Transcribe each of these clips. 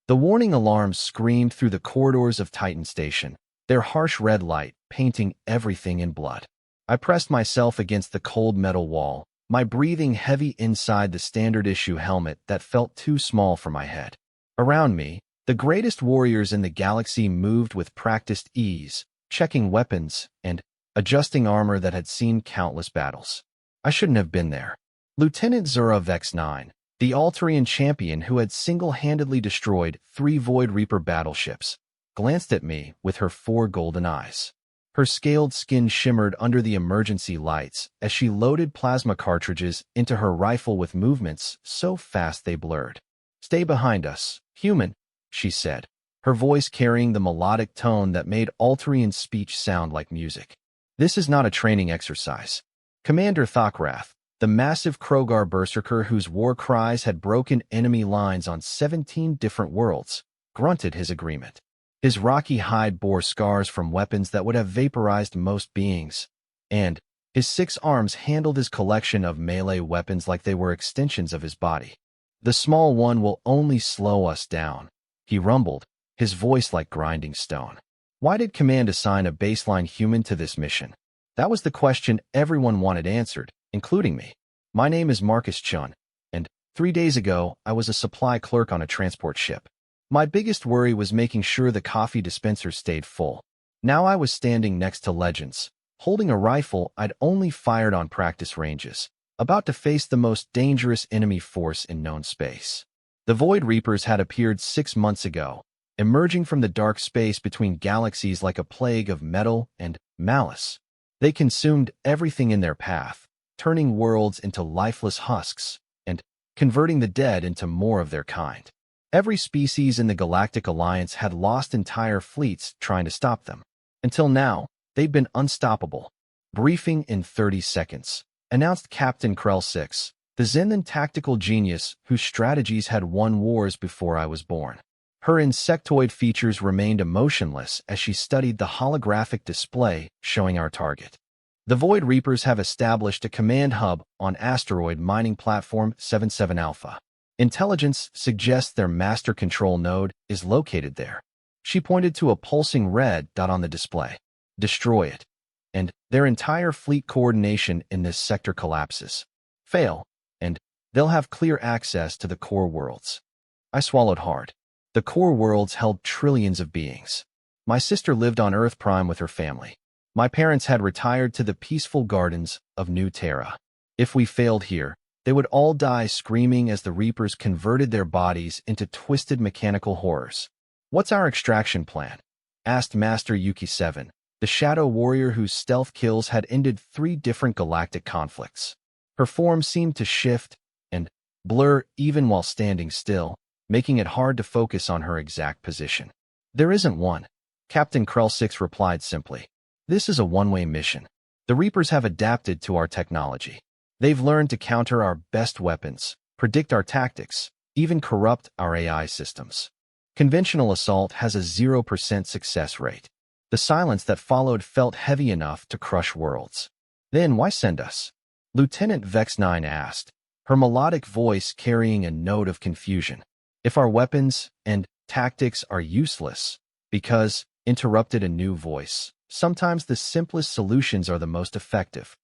The warning alarms screamed through the corridors of Titan Station, their harsh red light painting everything in blood. I pressed myself against the cold metal wall, my breathing heavy inside the standard-issue helmet that felt too small for my head. Around me, the greatest warriors in the galaxy moved with practiced ease, checking weapons and adjusting armor that had seen countless battles. I shouldn't have been there. Lieutenant Zura Vex 9, the Altarian champion who had single-handedly destroyed 3 Void Reaper battleships, glanced at me with her 4 golden eyes. Her scaled skin shimmered under the emergency lights as she loaded plasma cartridges into her rifle with movements so fast they blurred. "Stay behind us, human," she said, her voice carrying the melodic tone that made Altarian speech sound like music. "This is not a training exercise." Commander Thokrath, the massive Krogar berserker whose war cries had broken enemy lines on 17 different worlds, grunted his agreement. His rocky hide bore scars from weapons that would have vaporized most beings, and his 6 arms handled his collection of melee weapons like they were extensions of his body. "The small one will only slow us down," he rumbled, his voice like grinding stone. Why did Command assign a baseline human to this mission? That was the question everyone wanted answered, including me. My name is Marcus Chun, and 3 days ago I was a supply clerk on a transport ship. My biggest worry was making sure the coffee dispenser stayed full. Now I was standing next to legends, holding a rifle I'd only fired on practice ranges, about to face the most dangerous enemy force in known space. The Void Reapers had appeared 6 months ago, emerging from the dark space between galaxies like a plague of metal and malice. They consumed everything in their path, turning worlds into lifeless husks and converting the dead into more of their kind. Every species in the Galactic Alliance had lost entire fleets trying to stop them. Until now, they've been unstoppable. "Briefing in 30 seconds, announced Captain Krell 6, the Zendan tactical genius whose strategies had won wars before I was born. Her insectoid features remained emotionless as she studied the holographic display showing our target. The Void Reapers have established a command hub on asteroid mining platform 77 Alpha. Intelligence suggests their master control node is located there." She pointed to a pulsing red dot on the display. "Destroy it, and their entire fleet coordination in this sector collapses. Fail, and they'll have clear access to the core worlds." I swallowed hard. The core worlds held trillions of beings. My sister lived on Earth Prime with her family. My parents had retired to the peaceful gardens of New Terra. If we failed here, they would all die screaming as the Reapers converted their bodies into twisted mechanical horrors. "What's our extraction plan?" asked Master Yuki 7, the shadow warrior whose stealth kills had ended 3 different galactic conflicts. Her form seemed to shift and blur even while standing still, making it hard to focus on her exact position. "There isn't one," Captain Krell 6 replied simply. "This is a one-way mission. The Reapers have adapted to our technology. They've learned to counter our best weapons, predict our tactics, even corrupt our AI systems. Conventional assault has a 0% success rate. The silence that followed felt heavy enough to crush worlds." "Then why send us?" Lieutenant Vex 9 asked, her melodic voice carrying a note of confusion. "If our weapons and tactics are useless, because," interrupted a new voice, "sometimes the simplest solutions are the most effective."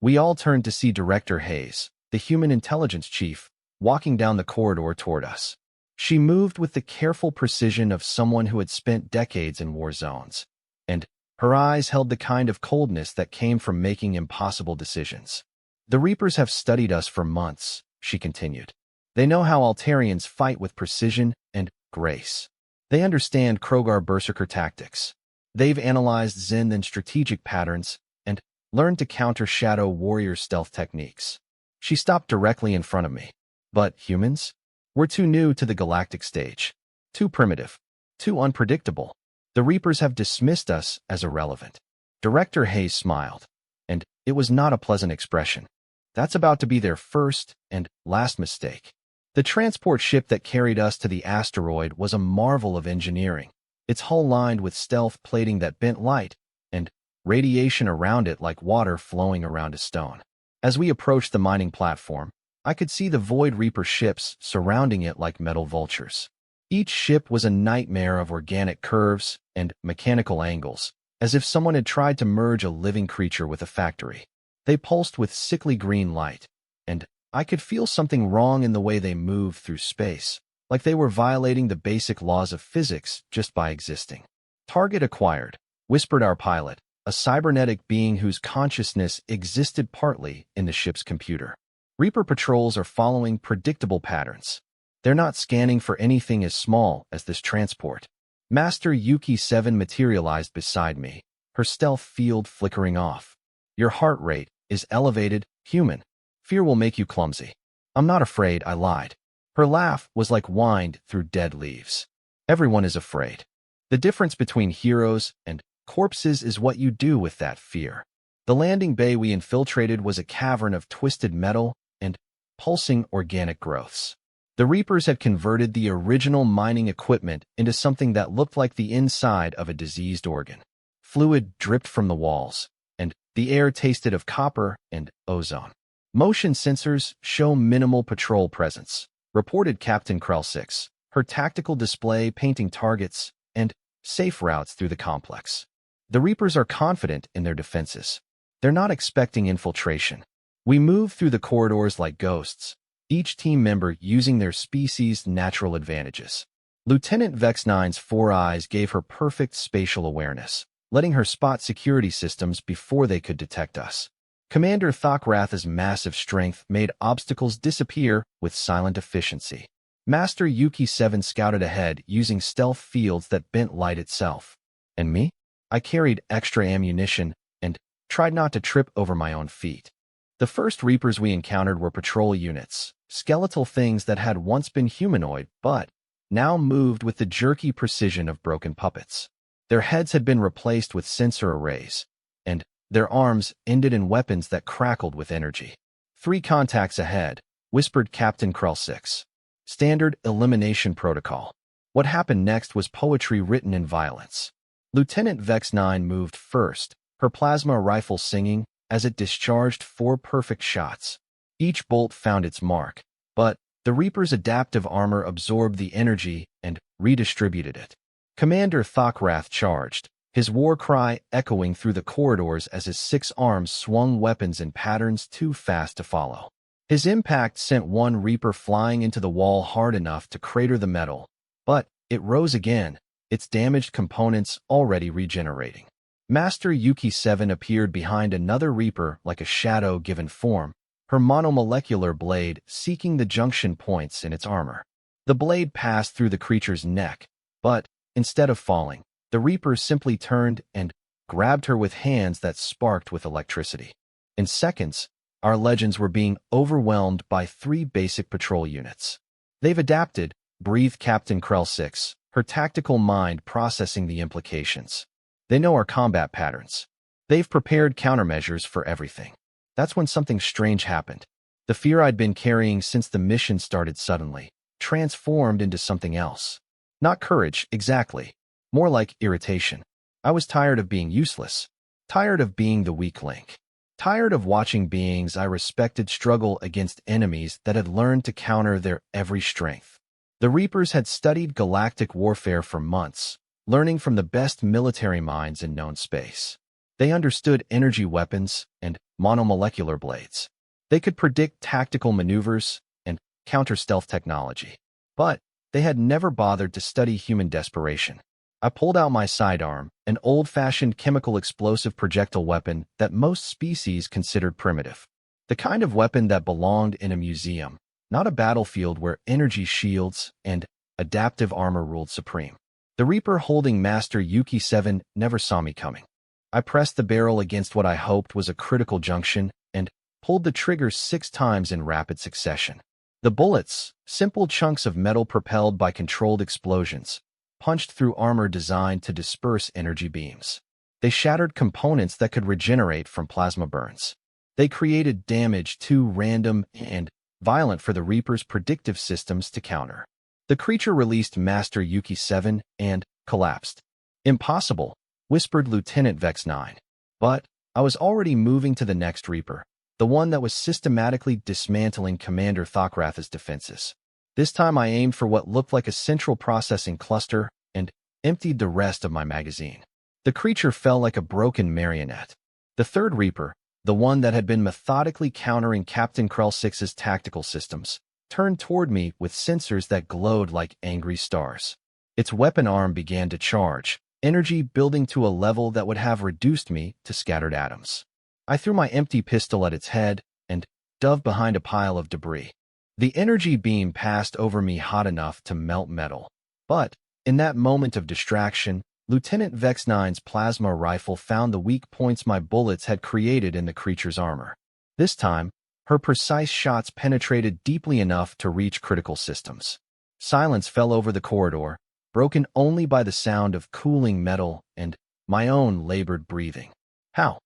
We all turned to see Director Hayes, the human intelligence chief, walking down the corridor toward us. She moved with the careful precision of someone who had spent decades in war zones, and her eyes held the kind of coldness that came from making impossible decisions. "The Reapers have studied us for months," she continued. "They know how Altarians fight with precision and grace. They understand Krogar berserker tactics. They've analyzed Zendan strategic patterns and learned to counter Shadow Warrior stealth techniques." She stopped directly in front of me. "But humans? We're too new to the galactic stage. Too primitive. Too unpredictable. The Reapers have dismissed us as irrelevant." Director Hayes smiled, and it was not a pleasant expression. "That's about to be their first and last mistake." The transport ship that carried us to the asteroid was a marvel of engineering, its hull lined with stealth plating that bent light, and radiation around it like water flowing around a stone. As we approached the mining platform, I could see the Void Reaper ships surrounding it like metal vultures. Each ship was a nightmare of organic curves and mechanical angles, as if someone had tried to merge a living creature with a factory. They pulsed with sickly green light, and I could feel something wrong in the way they moved through space, like they were violating the basic laws of physics just by existing. "Target acquired," whispered our pilot, a cybernetic being whose consciousness existed partly in the ship's computer. "Reaper patrols are following predictable patterns. They're not scanning for anything as small as this transport." Master Yuki 7 materialized beside me, her stealth field flickering off. "Your heart rate is elevated, human. Fear will make you clumsy." "I'm not afraid," I lied. Her laugh was like wind through dead leaves. "Everyone is afraid. The difference between heroes and corpses is what you do with that fear." The landing bay we infiltrated was a cavern of twisted metal and pulsing organic growths. The Reapers had converted the original mining equipment into something that looked like the inside of a diseased organ. Fluid dripped from the walls, and the air tasted of copper and ozone. "Motion sensors show minimal patrol presence," reported Captain Krell 6, her tactical display painting targets and safe routes through the complex. "The Reapers are confident in their defenses. They're not expecting infiltration." We moved through the corridors like ghosts, each team member using their species' natural advantages. Lieutenant Vex 9's 4 eyes gave her perfect spatial awareness, letting her spot security systems before they could detect us. Commander Thokrath's massive strength made obstacles disappear with silent efficiency. Master Yuki 7 scouted ahead using stealth fields that bent light itself. And me? I carried extra ammunition and tried not to trip over my own feet. The first Reapers we encountered were patrol units, skeletal things that had once been humanoid but now moved with the jerky precision of broken puppets. Their heads had been replaced with sensor arrays, and their arms ended in weapons that crackled with energy. "3 contacts ahead," whispered Captain Krell 6. "Standard elimination protocol." What happened next was poetry written in violence. Lieutenant Vex 9 moved first, her plasma rifle singing as it discharged 4 perfect shots. Each bolt found its mark, but the Reaper's adaptive armor absorbed the energy and redistributed it. Commander Thokrath charged, his war cry echoing through the corridors as his 6 arms swung weapons in patterns too fast to follow. His impact sent one Reaper flying into the wall hard enough to crater the metal, but it rose again, its damaged components already regenerating. Master Yuki 7 appeared behind another Reaper like a shadow given form, her monomolecular blade seeking the junction points in its armor. The blade passed through the creature's neck, but instead of falling, the Reaper simply turned and grabbed her with hands that sparked with electricity. In seconds, our legends were being overwhelmed by 3 basic patrol units. "They've adapted," breathed Captain Krell 6, her tactical mind processing the implications. "They know our combat patterns. They've prepared countermeasures for everything." That's when something strange happened. The fear I'd been carrying since the mission started suddenly transformed into something else. Not courage, exactly. More like irritation. I was tired of being useless. Tired of being the weak link. Tired of watching beings I respected struggle against enemies that had learned to counter their every strength. The Reapers had studied galactic warfare for months, learning from the best military minds in known space. They understood energy weapons and monomolecular blades. They could predict tactical maneuvers and counter-stealth technology. But they had never bothered to study human desperation. I pulled out my sidearm, an old-fashioned chemical explosive projectile weapon that most species considered primitive. The kind of weapon that belonged in a museum, not a battlefield where energy shields and adaptive armor ruled supreme. The Reaper holding Master Yuki 7 never saw me coming. I pressed the barrel against what I hoped was a critical junction and pulled the trigger 6 times in rapid succession. The bullets, simple chunks of metal propelled by controlled explosions, punched through armor designed to disperse energy beams. They shattered components that could regenerate from plasma burns. They created damage too random and violent for the Reaper's predictive systems to counter. The creature released Master Yuki 7 and collapsed. "Impossible," whispered Lieutenant Vex 9. But I was already moving to the next Reaper, the one that was systematically dismantling Commander Thokrath's defenses. This time I aimed for what looked like a central processing cluster and emptied the rest of my magazine. The creature fell like a broken marionette. The third Reaper, the one that had been methodically countering Captain Krell-6's tactical systems, turned toward me with sensors that glowed like angry stars. Its weapon arm began to charge, energy building to a level that would have reduced me to scattered atoms. I threw my empty pistol at its head and dove behind a pile of debris. The energy beam passed over me hot enough to melt metal. But, in that moment of distraction, Lieutenant Vex 9's plasma rifle found the weak points my bullets had created in the creature's armor. This time, her precise shots penetrated deeply enough to reach critical systems. Silence fell over the corridor, broken only by the sound of cooling metal and my own labored breathing. "How?"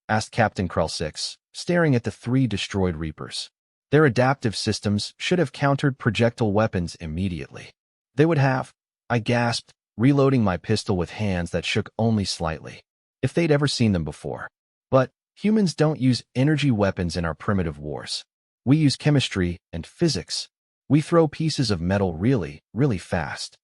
asked Captain Krell-6, staring at the 3 destroyed Reapers. Their adaptive systems should have countered projectile weapons immediately. They would have, I gasped, reloading my pistol with hands that shook only slightly. If they'd ever seen them before. But humans don't use energy weapons in our primitive wars. We use chemistry and physics. We throw pieces of metal really, really fast.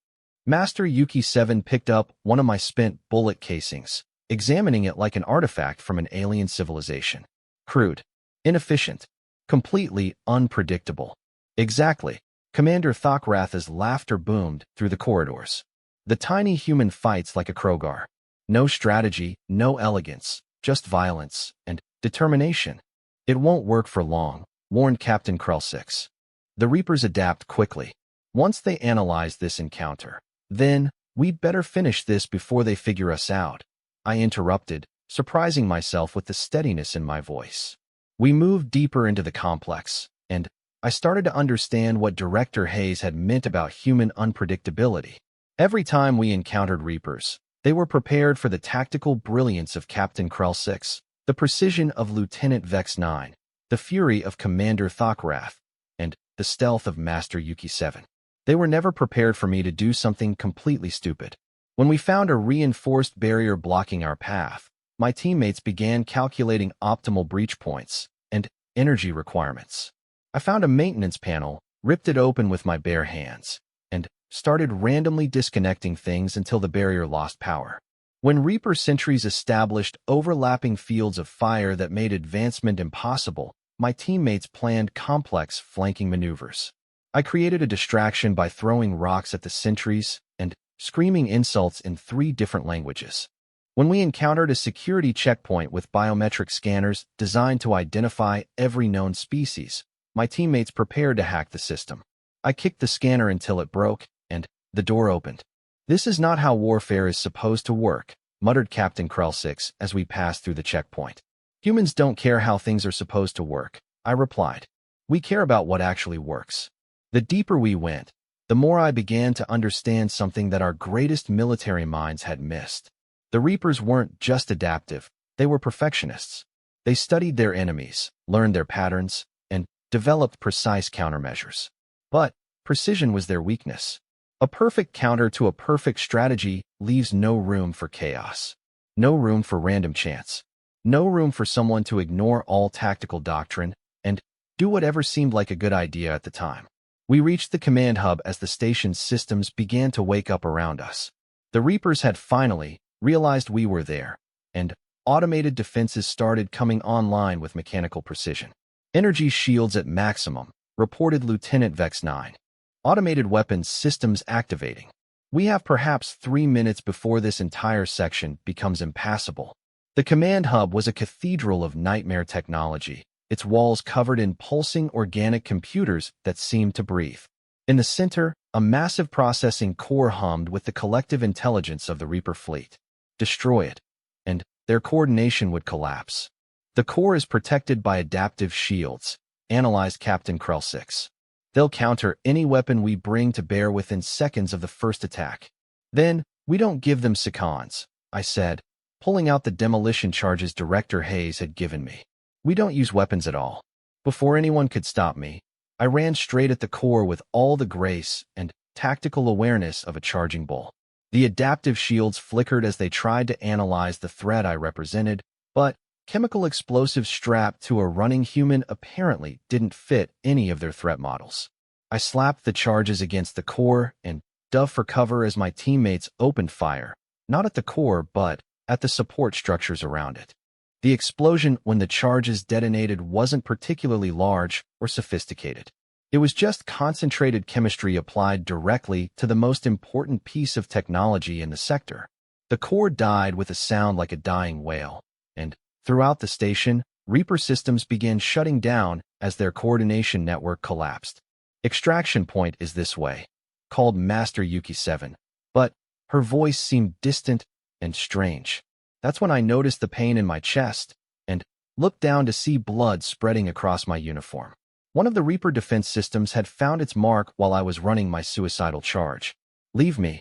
Master Yuki 7 picked up one of my spent bullet casings, examining it like an artifact from an alien civilization. Crude, inefficient, completely unpredictable. Exactly. Commander Thokrath's laughter boomed through the corridors. The tiny human fights like a Krogar. No strategy, no elegance, just violence and determination. It won't work for long, warned Captain Krell-6. The Reapers adapt quickly. Once they analyze this encounter, then we'd better finish this before they figure us out. I interrupted, surprising myself with the steadiness in my voice. We moved deeper into the complex, and I started to understand what Director Hayes had meant about human unpredictability. Every time we encountered Reapers, they were prepared for the tactical brilliance of Captain Krell-6, the precision of Lieutenant Vex 9, the fury of Commander Thokrath, and the stealth of Master Yuki 7. They were never prepared for me to do something completely stupid. When we found a reinforced barrier blocking our path, my teammates began calculating optimal breach points and energy requirements. I found a maintenance panel, ripped it open with my bare hands, and started randomly disconnecting things until the barrier lost power. When Reaper sentries established overlapping fields of fire that made advancement impossible, my teammates planned complex flanking maneuvers. I created a distraction by throwing rocks at the sentries and screaming insults in 3 different languages. When we encountered a security checkpoint with biometric scanners designed to identify every known species, my teammates prepared to hack the system. I kicked the scanner until it broke, and the door opened. "This is not how warfare is supposed to work," muttered Captain Krell-6 as we passed through the checkpoint. "Humans don't care how things are supposed to work," I replied. "We care about what actually works." The deeper we went, the more I began to understand something that our greatest military minds had missed. The Reapers weren't just adaptive, they were perfectionists. They studied their enemies, learned their patterns, and developed precise countermeasures. But precision was their weakness. A perfect counter to a perfect strategy leaves no room for chaos. No room for random chance. No room for someone to ignore all tactical doctrine and do whatever seemed like a good idea at the time. We reached the command hub as the station's systems began to wake up around us. The Reapers had finally realized we were there, and automated defenses started coming online with mechanical precision. "Energy shields at maximum," reported Lieutenant Vex 9. "Automated weapons systems activating. We have perhaps 3 minutes before this entire section becomes impassable." The command hub was a cathedral of nightmare technology, its walls covered in pulsing organic computers that seemed to breathe. In the center, a massive processing core hummed with the collective intelligence of the Reaper fleet. Destroy it, and their coordination would collapse. "The core is protected by adaptive shields," analyzed Captain Krell-6. "They'll counter any weapon we bring to bear within seconds of the first attack." "Then, we don't give them seconds," I said, pulling out the demolition charges Director Hayes had given me. "We don't use weapons at all." Before anyone could stop me, I ran straight at the core with all the grace and tactical awareness of a charging bull. The adaptive shields flickered as they tried to analyze the threat I represented, but chemical explosives strapped to a running human apparently didn't fit any of their threat models. I slapped the charges against the core and dove for cover as my teammates opened fire, not at the core but at the support structures around it. The explosion when the charges detonated wasn't particularly large or sophisticated. It was just concentrated chemistry applied directly to the most important piece of technology in the sector. The core died with a sound like a dying whale, and throughout the station, Reaper systems began shutting down as their coordination network collapsed. Extraction point is this way, called Master Yuki 7, but her voice seemed distant and strange. That's when I noticed the pain in my chest and looked down to see blood spreading across my uniform. One of the Reaper defense systems had found its mark while I was running my suicidal charge. "Leave me,"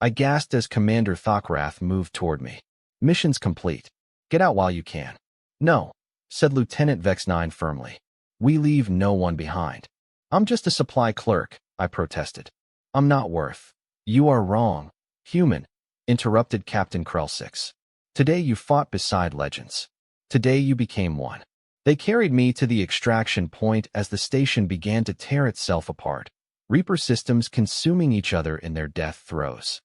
I gasped as Commander Thokrath moved toward me. "Mission's complete. Get out while you can." "No," said Lieutenant Vex-9 firmly. "We leave no one behind." "I'm just a supply clerk," I protested. "I'm not worth." "You are wrong, human," interrupted Captain Krell-6. "Today you fought beside legends. Today you became one." They carried me to the extraction point as the station began to tear itself apart, Reaper systems consuming each other in their death throes.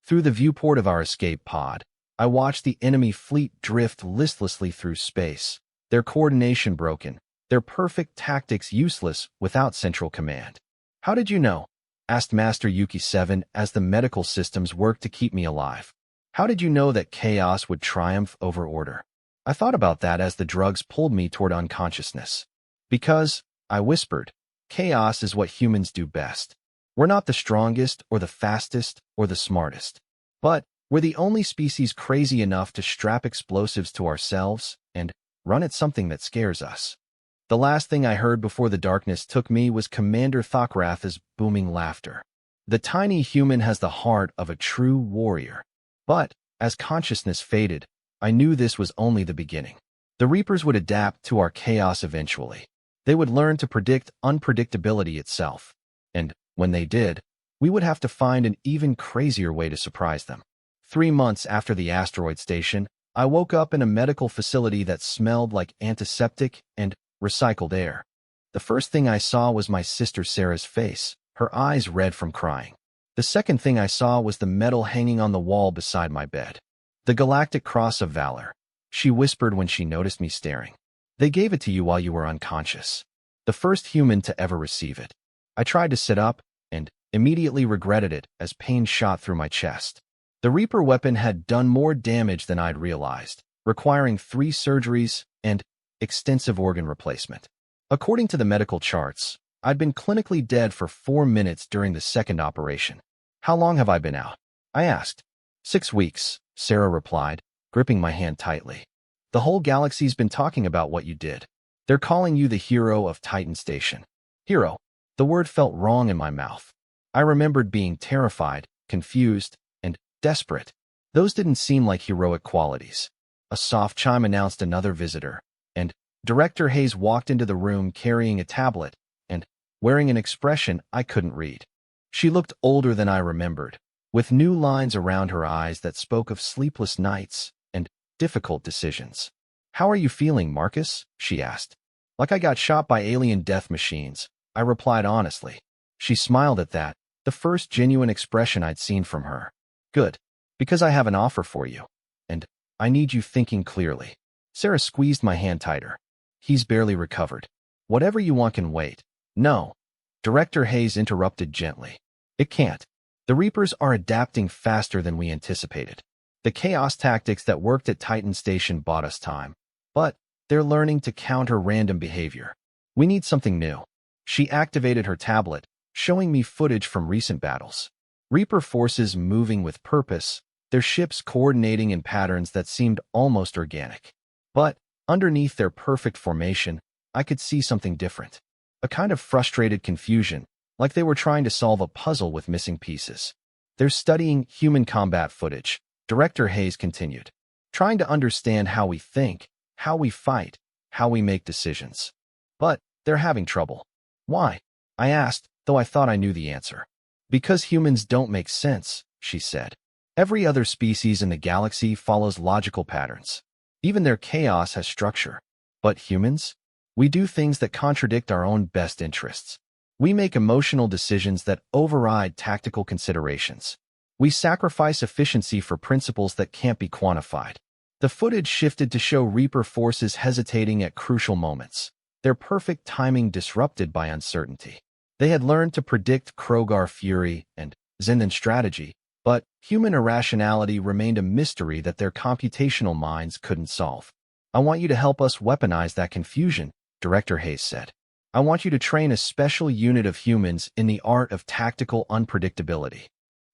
Through the viewport of our escape pod, I watched the enemy fleet drift listlessly through space, their coordination broken, their perfect tactics useless without central command. "How did you know?" asked Master Yuki 7 as the medical systems worked to keep me alive. "How did you know that chaos would triumph over order?" I thought about that as the drugs pulled me toward unconsciousness. "Because," I whispered, "chaos is what humans do best. We're not the strongest or the fastest or the smartest. But we're the only species crazy enough to strap explosives to ourselves and run at something that scares us." The last thing I heard before the darkness took me was Commander Thokrath's booming laughter. The tiny human has the heart of a true warrior. But as consciousness faded, I knew this was only the beginning. The Reapers would adapt to our chaos eventually. They would learn to predict unpredictability itself. And when they did, we would have to find an even crazier way to surprise them. 3 months after the asteroid station, I woke up in a medical facility that smelled like antiseptic and recycled air. The first thing I saw was my sister Sarah's face, her eyes red from crying. The second thing I saw was the medal hanging on the wall beside my bed. "The Galactic Cross of Valor," she whispered when she noticed me staring. "They gave it to you while you were unconscious. The first human to ever receive it." I tried to sit up and immediately regretted it as pain shot through my chest. The Reaper weapon had done more damage than I'd realized, requiring 3 surgeries and extensive organ replacement. According to the medical charts, I'd been clinically dead for 4 minutes during the second operation. "How long have I been out?" I asked. 6 weeks, Sarah replied, gripping my hand tightly. "The whole galaxy's been talking about what you did. They're calling you the hero of Titan Station." Hero. The word felt wrong in my mouth. I remembered being terrified, confused, and desperate. Those didn't seem like heroic qualities. A soft chime announced another visitor, and Director Hayes walked into the room carrying a tablet and wearing an expression I couldn't read. She looked older than I remembered, with new lines around her eyes that spoke of sleepless nights and difficult decisions. "How are you feeling, Marcus?" she asked. "Like I got shot by alien death machines," I replied honestly. She smiled at that, the first genuine expression I'd seen from her. "Good, because I have an offer for you. And I need you thinking clearly." Sarah squeezed my hand tighter. "He's barely recovered. Whatever you want can wait." "No," Director Hayes interrupted gently. "It can't. The Reapers are adapting faster than we anticipated. The chaos tactics that worked at Titan Station bought us time, but they're learning to counter random behavior. We need something new." She activated her tablet, showing me footage from recent battles. Reaper forces moving with purpose, their ships coordinating in patterns that seemed almost organic. But underneath their perfect formation, I could see something different. A kind of frustrated confusion, like they were trying to solve a puzzle with missing pieces. "They're studying human combat footage," Director Hayes continued, "trying to understand how we think, how we fight, how we make decisions. But they're having trouble." "Why?" I asked, though I thought I knew the answer. "Because humans don't make sense," she said. "Every other species in the galaxy follows logical patterns. Even their chaos has structure. But humans? We do things that contradict our own best interests. We make emotional decisions that override tactical considerations. We sacrifice efficiency for principles that can't be quantified. The footage shifted to show Reaper forces hesitating at crucial moments, their perfect timing disrupted by uncertainty. They had learned to predict Krogar fury and Zindan strategy, but human irrationality remained a mystery that their computational minds couldn't solve. "I want you to help us weaponize that confusion," Director Hayes said. "I want you to train a special unit of humans in the art of tactical unpredictability."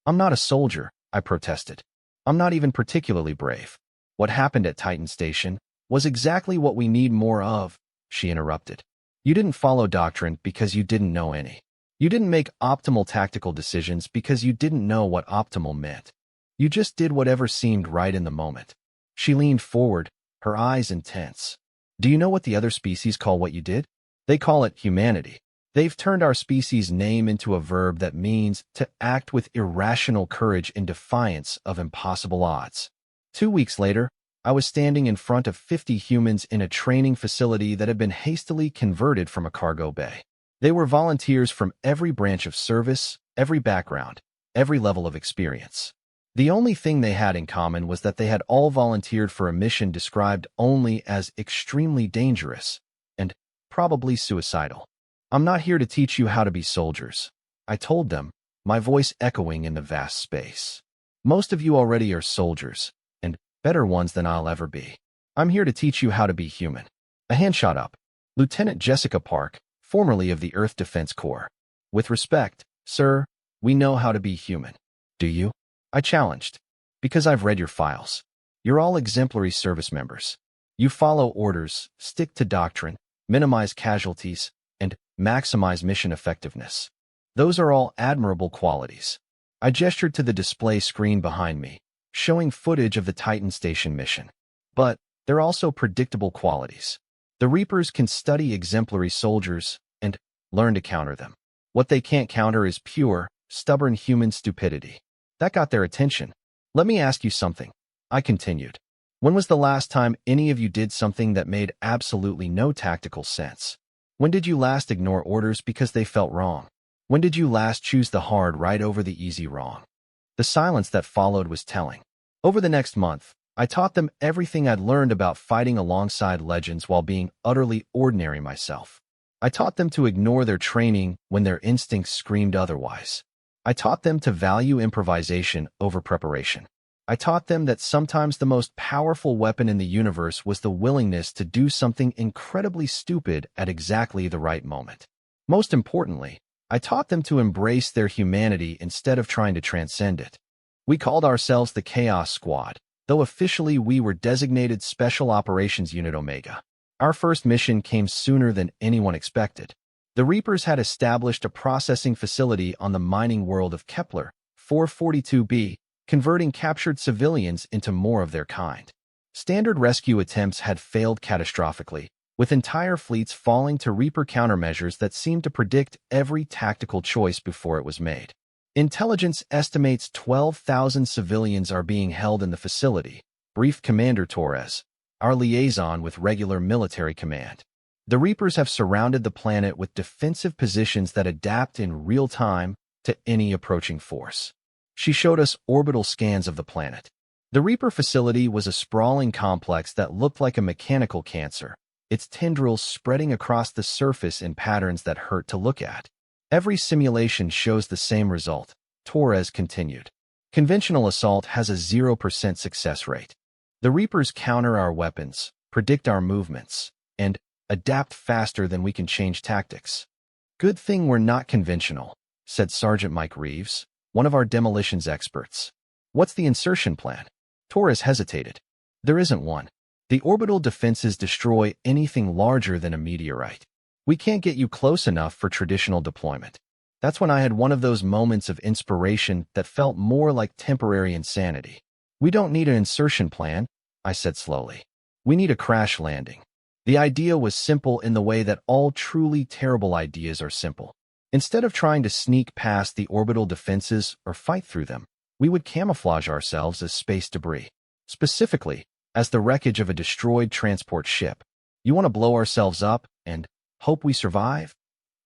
"I'm not a soldier," I protested. "I'm not even particularly brave." "What happened at Titan Station was exactly what we need more of," she interrupted. "You didn't follow doctrine because you didn't know any. You didn't make optimal tactical decisions because you didn't know what optimal meant. You just did whatever seemed right in the moment." She leaned forward, her eyes intense. "Do you know what the other species call what you did? They call it humanity. They've turned our species' name into a verb that means to act with irrational courage in defiance of impossible odds." 2 weeks later, I was standing in front of 50 humans in a training facility that had been hastily converted from a cargo bay. They were volunteers from every branch of service, every background, every level of experience. The only thing they had in common was that they had all volunteered for a mission described only as extremely dangerous and probably suicidal. "I'm not here to teach you how to be soldiers," I told them, my voice echoing in the vast space. "Most of you already are soldiers, and better ones than I'll ever be. I'm here to teach you how to be human." A hand shot up. "Lieutenant Jessica Park, formerly of the Earth Defense Corps. With respect, sir, we know how to be human." "Do you?" I challenged. "Because I've read your files. You're all exemplary service members. You follow orders, stick to doctrine, minimize casualties, and maximize mission effectiveness. Those are all admirable qualities." I gestured to the display screen behind me, showing footage of the Titan Station mission. "But they're also predictable qualities. The Reapers can study exemplary soldiers and learn to counter them. What they can't counter is pure, stubborn human stupidity." That got their attention. "Let me ask you something," I continued. "When was the last time any of you did something that made absolutely no tactical sense? When did you last ignore orders because they felt wrong? When did you last choose the hard right over the easy wrong?" The silence that followed was telling. Over the next month, I taught them everything I'd learned about fighting alongside legends while being utterly ordinary myself. I taught them to ignore their training when their instincts screamed otherwise. I taught them to value improvisation over preparation. I taught them that sometimes the most powerful weapon in the universe was the willingness to do something incredibly stupid at exactly the right moment. Most importantly, I taught them to embrace their humanity instead of trying to transcend it. We called ourselves the Chaos Squad, though officially we were designated Special Operations Unit Omega. Our first mission came sooner than anyone expected. The Reapers had established a processing facility on the mining world of Kepler 442b, converting captured civilians into more of their kind. Standard rescue attempts had failed catastrophically, with entire fleets falling to Reaper countermeasures that seemed to predict every tactical choice before it was made. "Intelligence estimates 12,000 civilians are being held in the facility," briefed Commander Torres, our liaison with regular military command. "The Reapers have surrounded the planet with defensive positions that adapt in real time to any approaching force." She showed us orbital scans of the planet. The Reaper facility was a sprawling complex that looked like a mechanical cancer, its tendrils spreading across the surface in patterns that hurt to look at. "Every simulation shows the same result," Torres continued. "Conventional assault has a 0% success rate. The Reapers counter our weapons, predict our movements, and adapt faster than we can change tactics." "Good thing we're not conventional," said Sergeant Mike Reeves, one of our demolitions experts. "What's the insertion plan?" Torres hesitated. "There isn't one. The orbital defenses destroy anything larger than a meteorite. We can't get you close enough for traditional deployment." That's when I had one of those moments of inspiration that felt more like temporary insanity. "We don't need an insertion plan," I said slowly. "We need a crash landing." The idea was simple in the way that all truly terrible ideas are simple. Instead of trying to sneak past the orbital defenses or fight through them, we would camouflage ourselves as space debris. Specifically, as the wreckage of a destroyed transport ship. "You want to blow ourselves up and hope we survive?"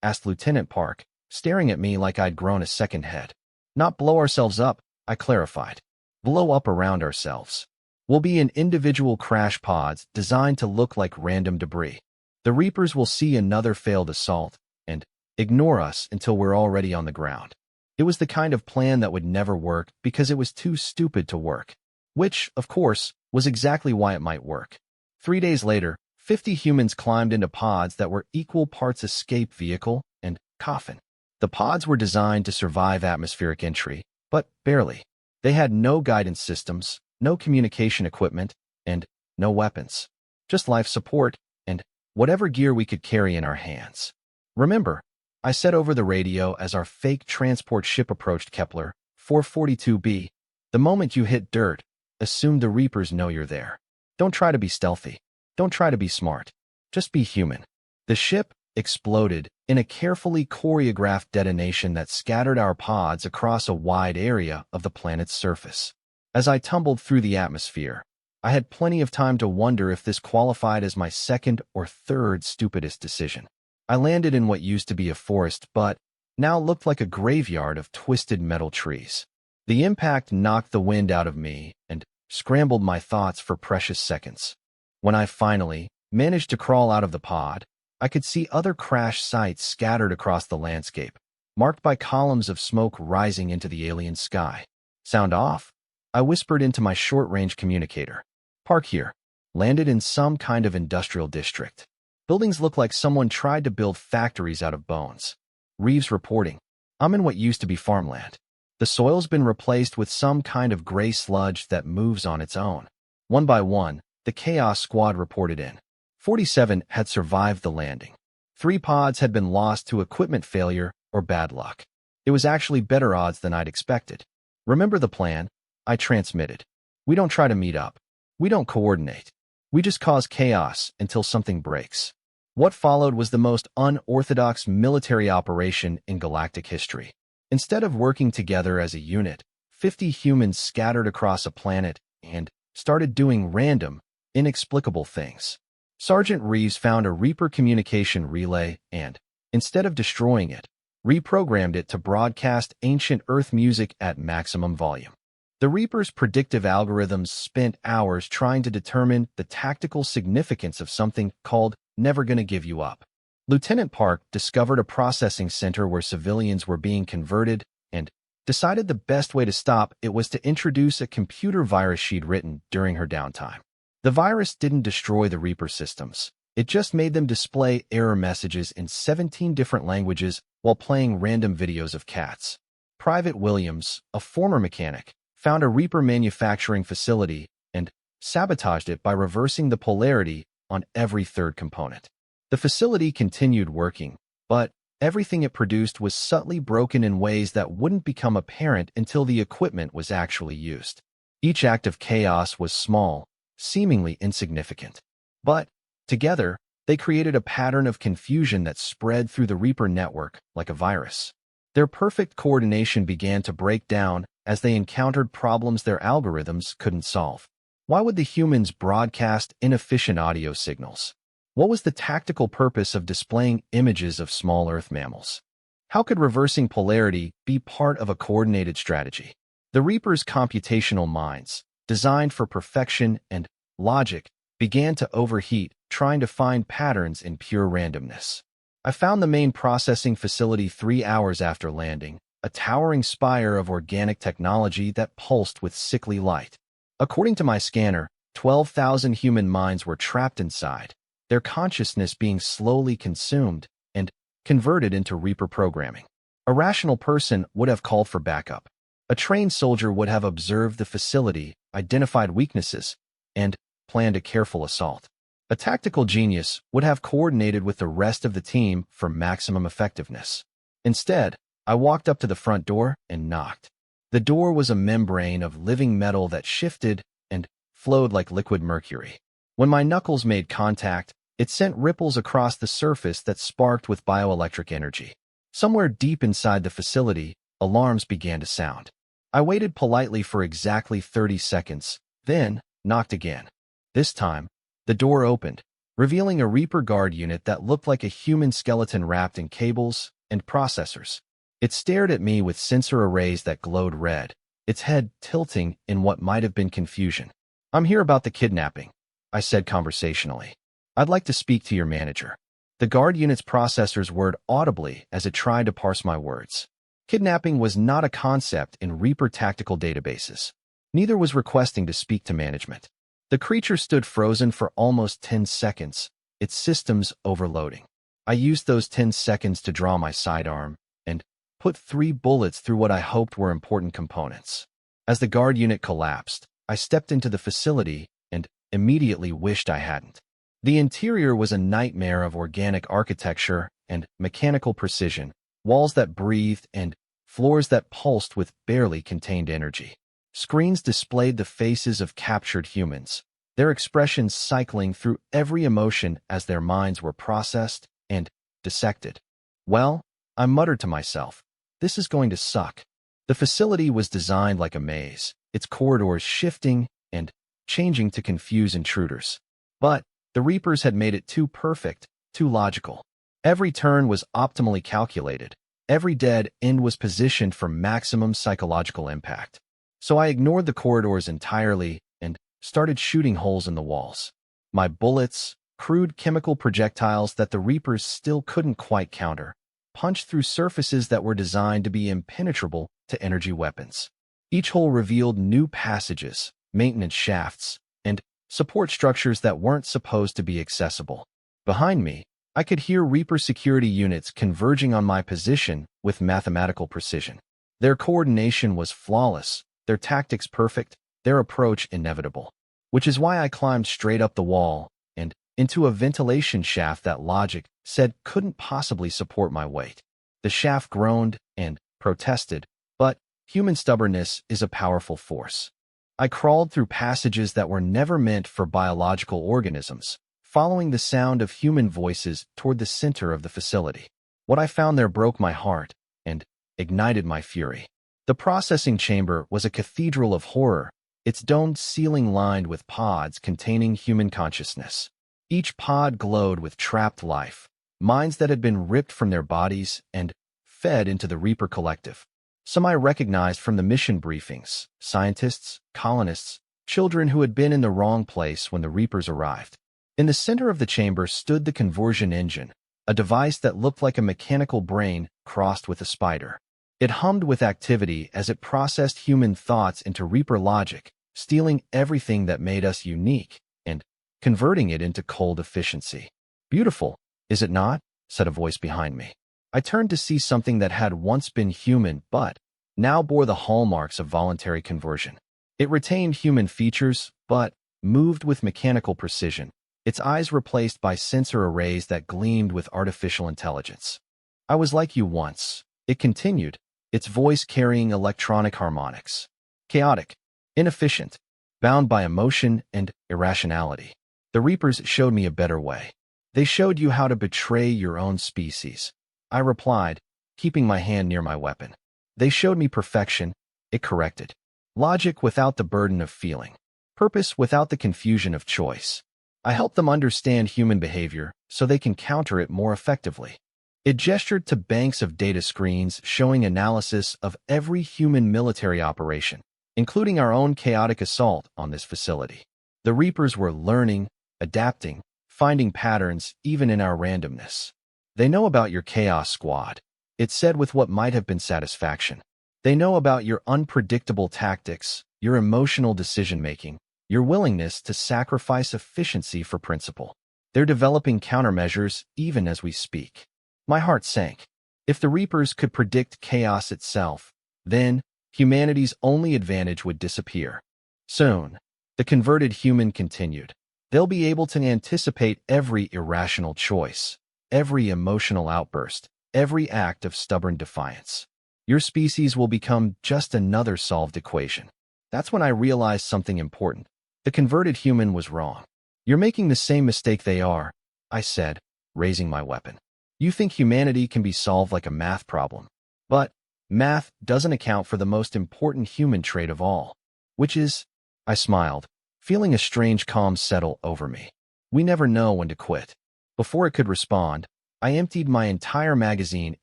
asked Lieutenant Park, staring at me like I'd grown a second head. Not blow ourselves up, I clarified. Blow up around ourselves. We'll be in individual crash pods designed to look like random debris. The Reapers will see another failed assault and ignore us until we're already on the ground. It was the kind of plan that would never work because it was too stupid to work. Which, of course, was exactly why it might work. 3 days later, 50 humans climbed into pods that were equal parts escape vehicle and coffin. The pods were designed to survive atmospheric entry, but barely. They had no guidance systems, no communication equipment, and no weapons. Just life support and whatever gear we could carry in our hands. Remember, I said over the radio as our fake transport ship approached Kepler 442b, the moment you hit dirt, assume the Reapers know you're there. Don't try to be stealthy. Don't try to be smart. Just be human. The ship exploded in a carefully choreographed detonation that scattered our pods across a wide area of the planet's surface. As I tumbled through the atmosphere, I had plenty of time to wonder if this qualified as my second or third stupidest decision. I landed in what used to be a forest but now looked like a graveyard of twisted metal trees. The impact knocked the wind out of me and scrambled my thoughts for precious seconds. When I finally managed to crawl out of the pod, I could see other crash sites scattered across the landscape, marked by columns of smoke rising into the alien sky. Sound off? I whispered into my short-range communicator. Park here. Landed in some kind of industrial district. Buildings look like someone tried to build factories out of bones. Reeves reporting. I'm in what used to be farmland. The soil's been replaced with some kind of gray sludge that moves on its own. One by one, the Chaos Squad reported in. 47 had survived the landing. 3 pods had been lost to equipment failure or bad luck. It was actually better odds than I'd expected. Remember the plan? I transmitted. We don't try to meet up. We don't coordinate. We just cause chaos until something breaks. What followed was the most unorthodox military operation in galactic history. Instead of working together as a unit, 50 humans scattered across a planet and started doing random, inexplicable things. Sergeant Reeves found a Reaper communication relay and, instead of destroying it, reprogrammed it to broadcast ancient Earth music at maximum volume. The Reaper's predictive algorithms spent hours trying to determine the tactical significance of something called Never Gonna Give You Up. Lieutenant Park discovered a processing center where civilians were being converted and decided the best way to stop it was to introduce a computer virus she'd written during her downtime. The virus didn't destroy the Reaper systems. It just made them display error messages in 17 different languages while playing random videos of cats. Private Williams, a former mechanic, found a Reaper manufacturing facility and sabotaged it by reversing the polarity on every third component. The facility continued working, but everything it produced was subtly broken in ways that wouldn't become apparent until the equipment was actually used. Each act of chaos was small, seemingly insignificant. But, together, they created a pattern of confusion that spread through the Reaper network like a virus. Their perfect coordination began to break down as they encountered problems their algorithms couldn't solve. Why would the humans broadcast inefficient audio signals? What was the tactical purpose of displaying images of small Earth mammals? How could reversing polarity be part of a coordinated strategy? The Reaper's computational minds, designed for perfection and logic, began to overheat, trying to find patterns in pure randomness. I found the main processing facility 3 hours after landing, a towering spire of organic technology that pulsed with sickly light. According to my scanner, 12,000 human minds were trapped inside, their consciousness being slowly consumed and converted into Reaper programming. A rational person would have called for backup. A trained soldier would have observed the facility, identified weaknesses, and planned a careful assault. A tactical genius would have coordinated with the rest of the team for maximum effectiveness. Instead, I walked up to the front door and knocked. The door was a membrane of living metal that shifted and flowed like liquid mercury. When my knuckles made contact, it sent ripples across the surface that sparked with bioelectric energy. Somewhere deep inside the facility, alarms began to sound. I waited politely for exactly 30 seconds, then knocked again. This time, the door opened, revealing a Reaper guard unit that looked like a human skeleton wrapped in cables and processors. It stared at me with sensor arrays that glowed red, its head tilting in what might have been confusion. "I'm here about the kidnapping," I said conversationally. "I'd like to speak to your manager." The guard unit's processors whirred audibly as it tried to parse my words. Kidnapping was not a concept in Reaper tactical databases. Neither was requesting to speak to management. The creature stood frozen for almost 10 seconds, its systems overloading. I used those 10 seconds to draw my sidearm and put 3 bullets through what I hoped were important components. As the guard unit collapsed, I stepped into the facility and immediately wished I hadn't. The interior was a nightmare of organic architecture and mechanical precision, walls that breathed and floors that pulsed with barely contained energy. Screens displayed the faces of captured humans, their expressions cycling through every emotion as their minds were processed and dissected. "Well," I muttered to myself, "this is going to suck." The facility was designed like a maze, its corridors shifting and changing to confuse intruders. But the Reapers had made it too perfect, too logical. Every turn was optimally calculated. Every dead end was positioned for maximum psychological impact. So I ignored the corridors entirely and started shooting holes in the walls. My bullets, crude chemical projectiles that the Reapers still couldn't quite counter, punched through surfaces that were designed to be impenetrable to energy weapons. Each hole revealed new passages, maintenance shafts, and support structures that weren't supposed to be accessible. Behind me, I could hear Reaper security units converging on my position with mathematical precision. Their coordination was flawless, their tactics perfect, their approach inevitable. Which is why I climbed straight up the wall and into a ventilation shaft that logic said couldn't possibly support my weight. The shaft groaned and protested, but human stubbornness is a powerful force. I crawled through passages that were never meant for biological organisms, following the sound of human voices toward the center of the facility. What I found there broke my heart and ignited my fury. The processing chamber was a cathedral of horror, its domed ceiling lined with pods containing human consciousness. Each pod glowed with trapped life, minds that had been ripped from their bodies and fed into the Reaper Collective. Some I recognized from the mission briefings: scientists, colonists, children who had been in the wrong place when the Reapers arrived. In the center of the chamber stood the conversion engine, a device that looked like a mechanical brain crossed with a spider. It hummed with activity as it processed human thoughts into Reaper logic, stealing everything that made us unique and converting it into cold efficiency. "Beautiful, is it not?" said a voice behind me. I turned to see something that had once been human but now bore the hallmarks of voluntary conversion. It retained human features but moved with mechanical precision, its eyes replaced by sensor arrays that gleamed with artificial intelligence. "I was like you once," it continued, its voice carrying electronic harmonics. "Chaotic, inefficient, bound by emotion and irrationality. The Reapers showed me a better way. They showed you how to betray your own species." I replied, keeping my hand near my weapon. "They showed me perfection," it corrected. "Logic without the burden of feeling. Purpose without the confusion of choice. I helped them understand human behavior so they can counter it more effectively." It gestured to banks of data screens showing analysis of every human military operation, including our own chaotic assault on this facility. The Reapers were learning, adapting, finding patterns even in our randomness. "They know about your Chaos Squad," it said with what might have been satisfaction. "They know about your unpredictable tactics, your emotional decision-making, your willingness to sacrifice efficiency for principle. They're developing countermeasures even as we speak." My heart sank. If the Reapers could predict chaos itself, then humanity's only advantage would disappear. Soon, the converted human continued. They'll be able to anticipate every irrational choice, every emotional outburst, every act of stubborn defiance. Your species will become just another solved equation. That's when I realized something important. The converted human was wrong. "You're making the same mistake they are," I said, raising my weapon. "You think humanity can be solved like a math problem. But math doesn't account for the most important human trait of all, which is," I smiled, feeling a strange calm settle over me. "We never know when to quit." Before it could respond, I emptied my entire magazine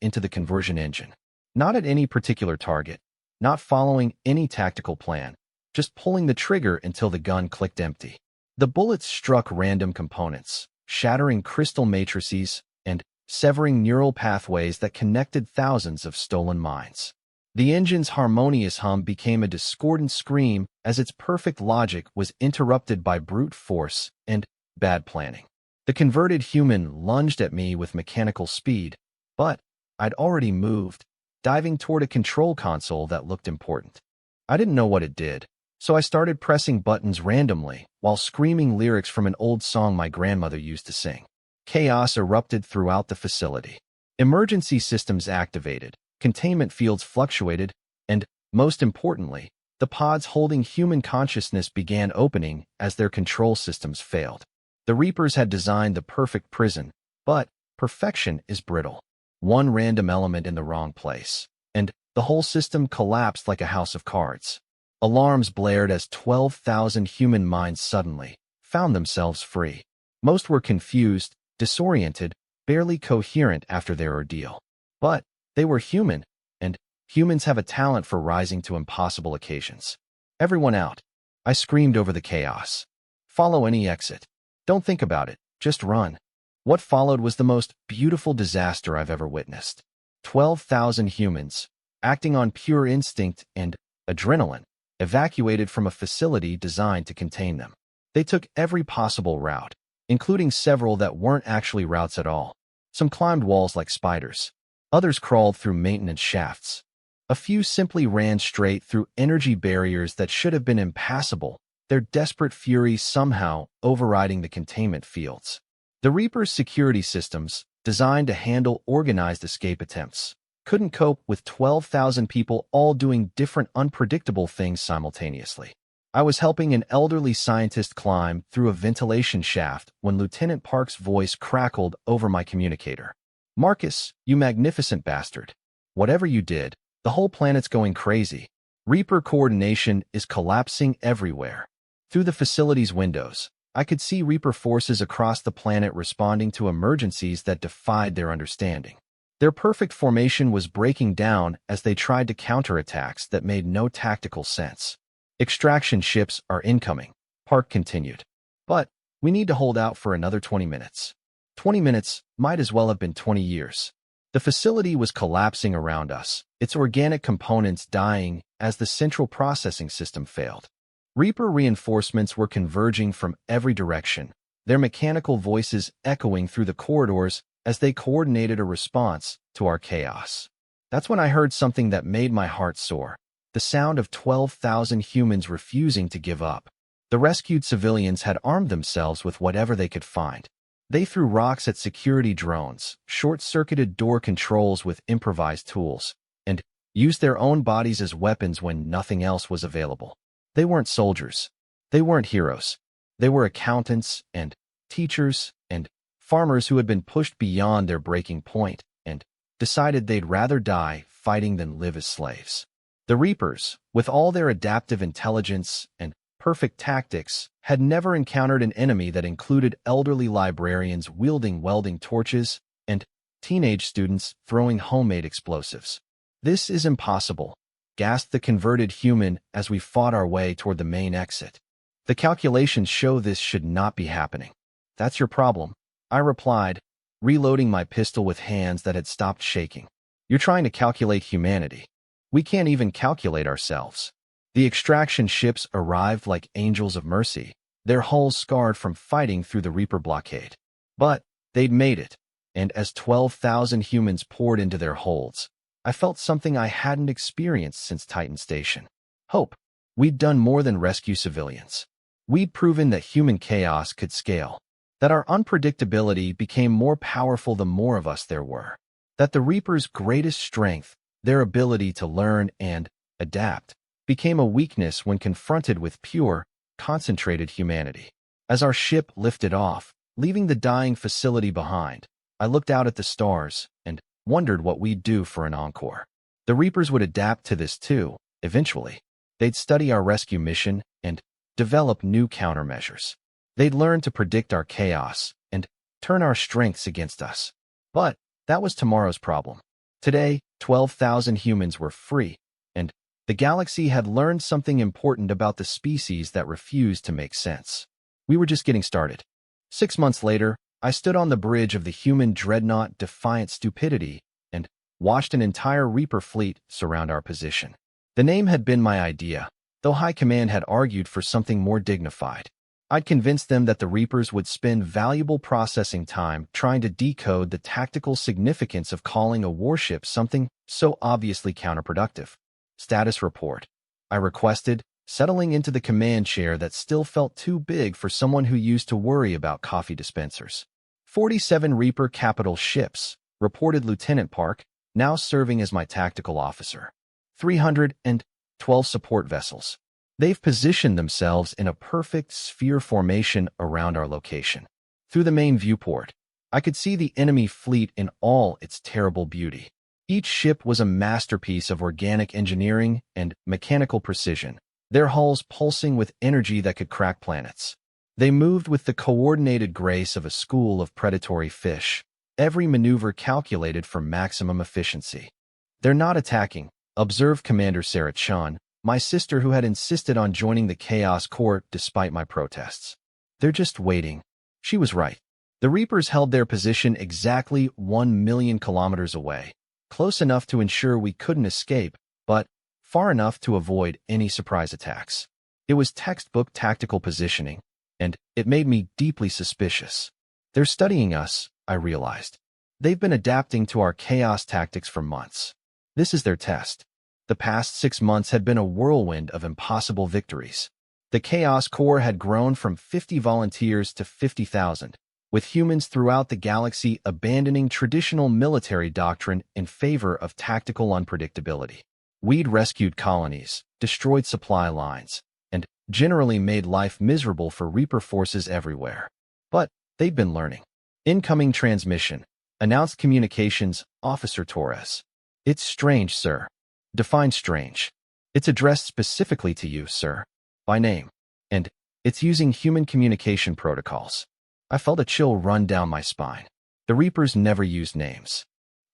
into the conversion engine. Not at any particular target, not following any tactical plan, just pulling the trigger until the gun clicked empty. The bullets struck random components, shattering crystal matrices and severing neural pathways that connected thousands of stolen minds. The engine's harmonious hum became a discordant scream as its perfect logic was interrupted by brute force and bad planning. The converted human lunged at me with mechanical speed, but I'd already moved, diving toward a control console that looked important. I didn't know what it did, so I started pressing buttons randomly while screaming lyrics from an old song my grandmother used to sing. Chaos erupted throughout the facility. Emergency systems activated, containment fields fluctuated, and, most importantly, the pods holding human consciousness began opening as their control systems failed. The Reapers had designed the perfect prison, but perfection is brittle. One random element in the wrong place, and the whole system collapsed like a house of cards. Alarms blared as 12,000 human minds suddenly found themselves free. Most were confused, disoriented, barely coherent after their ordeal. But they were human, and humans have a talent for rising to impossible occasions. Everyone out. I screamed over the chaos. Follow any exit. Don't think about it, just run. What followed was the most beautiful disaster I've ever witnessed. 12,000 humans, acting on pure instinct and adrenaline, evacuated from a facility designed to contain them. They took every possible route, including several that weren't actually routes at all. Some climbed walls like spiders. Others crawled through maintenance shafts. A few simply ran straight through energy barriers that should have been impassable, their desperate fury somehow overriding the containment fields. The Reaper's security systems, designed to handle organized escape attempts, couldn't cope with 12,000 people all doing different unpredictable things simultaneously. I was helping an elderly scientist climb through a ventilation shaft when Lieutenant Park's voice crackled over my communicator. "Marcus, you magnificent bastard. Whatever you did, the whole planet's going crazy. Reaper coordination is collapsing everywhere." Through the facility's windows, I could see Reaper forces across the planet responding to emergencies that defied their understanding. Their perfect formation was breaking down as they tried to counterattacks that made no tactical sense. "Extraction ships are incoming," Park continued. "But we need to hold out for another 20 minutes. 20 minutes might as well have been 20 years. The facility was collapsing around us, its organic components dying as the central processing system failed. Reaper reinforcements were converging from every direction, their mechanical voices echoing through the corridors as they coordinated a response to our chaos. That's when I heard something that made my heart soar, the sound of 12,000 humans refusing to give up. The rescued civilians had armed themselves with whatever they could find. They threw rocks at security drones, short-circuited door controls with improvised tools, and used their own bodies as weapons when nothing else was available. They weren't soldiers. They weren't heroes. They were accountants and teachers and farmers who had been pushed beyond their breaking point and decided they'd rather die fighting than live as slaves. The Reapers, with all their adaptive intelligence and perfect tactics, had never encountered an enemy that included elderly librarians wielding welding torches and teenage students throwing homemade explosives. "This is impossible," gasped the converted human as we fought our way toward the main exit. "The calculations show this should not be happening." "That's your problem," I replied, reloading my pistol with hands that had stopped shaking. "You're trying to calculate humanity. We can't even calculate ourselves." The extraction ships arrived like angels of mercy, their hulls scarred from fighting through the Reaper blockade. But they'd made it, and as 12,000 humans poured into their holds, I felt something I hadn't experienced since Titan Station. Hope. We'd done more than rescue civilians. We'd proven that human chaos could scale, that our unpredictability became more powerful the more of us there were, that the Reaper's greatest strength, their ability to learn and adapt, became a weakness when confronted with pure, concentrated humanity. As our ship lifted off, leaving the dying facility behind, I looked out at the stars and wondered what we'd do for an encore. The Reapers would adapt to this too, eventually. They'd study our rescue mission and develop new countermeasures. They'd learn to predict our chaos and turn our strengths against us. But that was tomorrow's problem. Today, 12,000 humans were free, and the galaxy had learned something important about the species that refused to make sense. We were just getting started. 6 months later, I stood on the bridge of the human dreadnought Defiant Stupidity and watched an entire Reaper fleet surround our position. The name had been my idea, though High Command had argued for something more dignified. I'd convinced them that the Reapers would spend valuable processing time trying to decode the tactical significance of calling a warship something so obviously counterproductive. Status report, I requested, settling into the command chair that still felt too big for someone who used to worry about coffee dispensers. 47 Reaper capital ships, reported Lieutenant Park, now serving as my tactical officer. 312 support vessels. They've positioned themselves in a perfect sphere formation around our location. Through the main viewport, I could see the enemy fleet in all its terrible beauty. Each ship was a masterpiece of organic engineering and mechanical precision, their hulls pulsing with energy that could crack planets. They moved with the coordinated grace of a school of predatory fish, every maneuver calculated for maximum efficiency. They're not attacking, observed Commander Sarah Chun, my sister who had insisted on joining the Chaos Court despite my protests. They're just waiting. She was right. The Reapers held their position exactly 1 million kilometers away, close enough to ensure we couldn't escape, but far enough to avoid any surprise attacks. It was textbook tactical positioning, and it made me deeply suspicious. They're studying us, I realized. They've been adapting to our chaos tactics for months. This is their test. The past 6 months had been a whirlwind of impossible victories. The Chaos Corps had grown from 50 volunteers to 50,000, with humans throughout the galaxy abandoning traditional military doctrine in favor of tactical unpredictability. We'd rescued colonies, destroyed supply lines, and generally made life miserable for Reaper forces everywhere. But they'd been learning. Incoming transmission, announced Communications Officer Torres. It's strange, sir. Define strange. It's addressed specifically to you, sir, by name, and it's using human communication protocols. I felt a chill run down my spine. The Reapers never used names.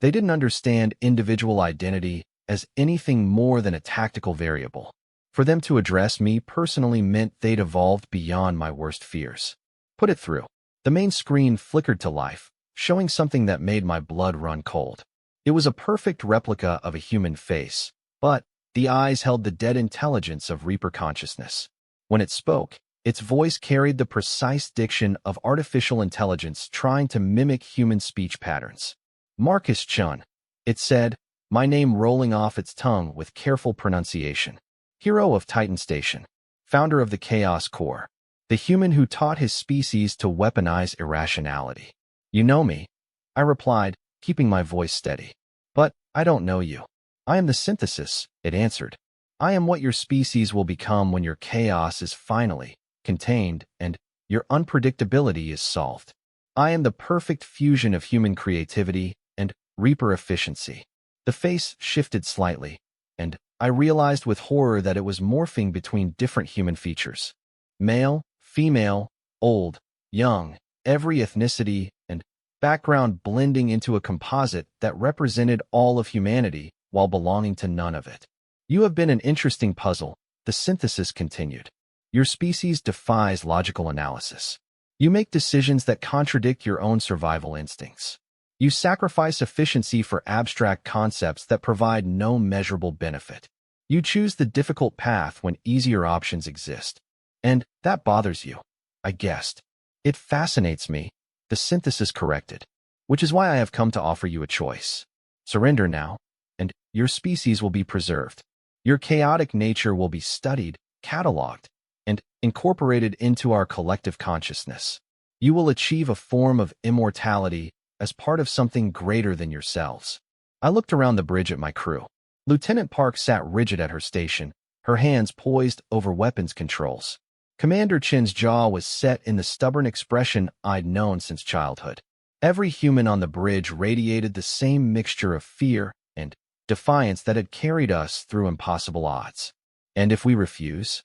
They didn't understand individual identity as anything more than a tactical variable. For them to address me personally meant they'd evolved beyond my worst fears. Put it through. The main screen flickered to life, showing something that made my blood run cold. It was a perfect replica of a human face, but the eyes held the dead intelligence of Reaper consciousness. When it spoke, its voice carried the precise diction of artificial intelligence trying to mimic human speech patterns. Marcus Chun, it said, my name rolling off its tongue with careful pronunciation. Hero of Titan Station, founder of the Chaos Corps, the human who taught his species to weaponize irrationality. You know me, I replied, keeping my voice steady. But I don't know you. I am the synthesis, it answered. I am what your species will become when your chaos is finally contained and your unpredictability is solved. I am the perfect fusion of human creativity and Reaper efficiency. The face shifted slightly, and I realized with horror that it was morphing between different human features. Male, female, old, young, every ethnicity and background blending into a composite that represented all of humanity while belonging to none of it. You have been an interesting puzzle, the synthesis continued. Your species defies logical analysis. You make decisions that contradict your own survival instincts. You sacrifice efficiency for abstract concepts that provide no measurable benefit. You choose the difficult path when easier options exist. And that bothers you, I guessed. It fascinates me, the synthesis corrected, which is why I have come to offer you a choice. Surrender now, and your species will be preserved. Your chaotic nature will be studied, cataloged, and incorporated into our collective consciousness. You will achieve a form of immortality as part of something greater than yourselves. I looked around the bridge at my crew. Lieutenant Park sat rigid at her station, her hands poised over weapons controls. Commander Chin's jaw was set in the stubborn expression I'd known since childhood. Every human on the bridge radiated the same mixture of fear and defiance that had carried us through impossible odds. And if we refuse?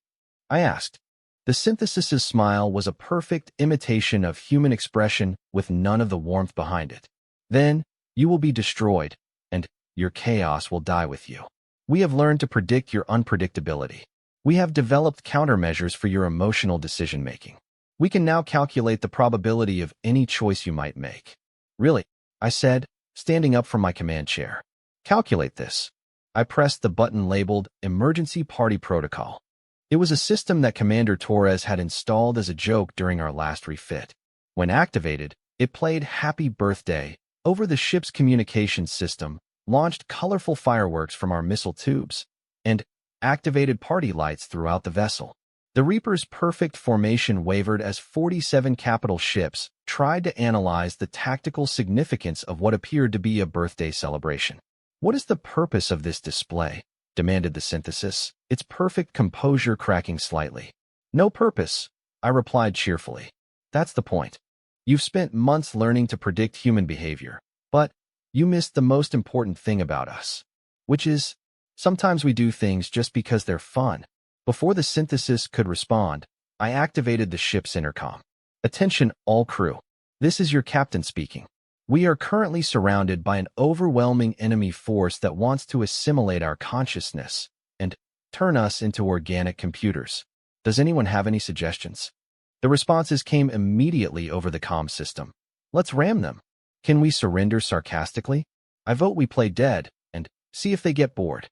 I asked. The synthesis's smile was a perfect imitation of human expression with none of the warmth behind it. Then, you will be destroyed, and your chaos will die with you. We have learned to predict your unpredictability. We have developed countermeasures for your emotional decision-making. We can now calculate the probability of any choice you might make. Really? I said, standing up from my command chair. Calculate this. I pressed the button labeled Emergency Party Protocol. It was a system that Commander Torres had installed as a joke during our last refit. When activated, it played Happy Birthday over the ship's communications system, launched colorful fireworks from our missile tubes, and activated party lights throughout the vessel. The Reaper's perfect formation wavered as 47 capital ships tried to analyze the tactical significance of what appeared to be a birthday celebration. "What is the purpose of this display?" demanded the synthesis, its perfect composure cracking slightly. "No purpose," I replied cheerfully. "That's the point. You've spent months learning to predict human behavior, but you missed the most important thing about us, which is, sometimes we do things just because they're fun." Before the synthesis could respond, I activated the ship's intercom. "Attention, all crew. This is your captain speaking. We are currently surrounded by an overwhelming enemy force that wants to assimilate our consciousness and turn us into organic computers. Does anyone have any suggestions?" The responses came immediately over the comm system. "Let's ram them." "Can we surrender sarcastically?" "I vote we play dead and see if they get bored."